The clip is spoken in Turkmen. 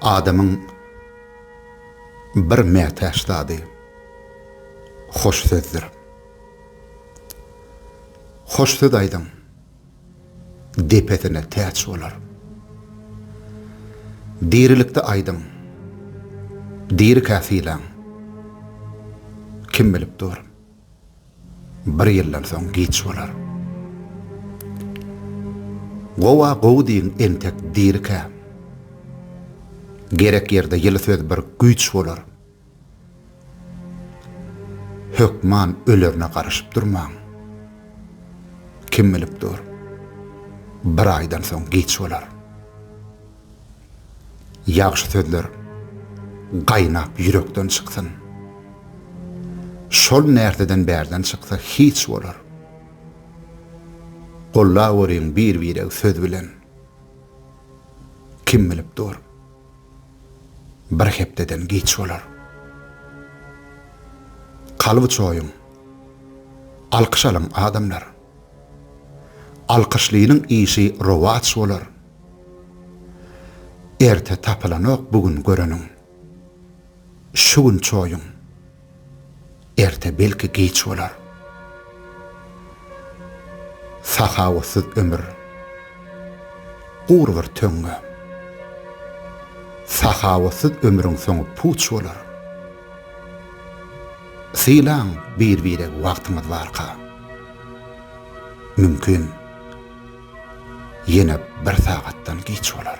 adamın bir mätäşdady hoş sözdür. Hoş söz aýdym, depetine täç bolar. Dirilikde aýdym, diri käfilen, kim bilip dur, bir ýyldan soň giç bolar. Gowa gowdyň entek dirkä, gerek yerde ýyly söz bir güýç bolar. Hökman ölerine garaşyp durmaň, kim bilip dur, bir aýdan soň giç bolar. Ýagşy sözler gaýnap ýürekden çyksyn. Şol nerteden bärden çyksa hiç bolar. Golla oryň bir bireg söz bilen, kim bilip dur, bir hepdeden giç bolar. Kalby çoýun, alkyş alan adamlar, alkyşlynyň işi rowaç bolar. Erte tapylanok bugün görenin, şu gün çoýun, erte belki giç bolar. Sahawatsız ömür, gurwur töňe. Sahawatsız ömrüň soňy puç bolar. Silan bir bireg wagtymyz barka. Mümkin ýene bir sagatdan giç bolar.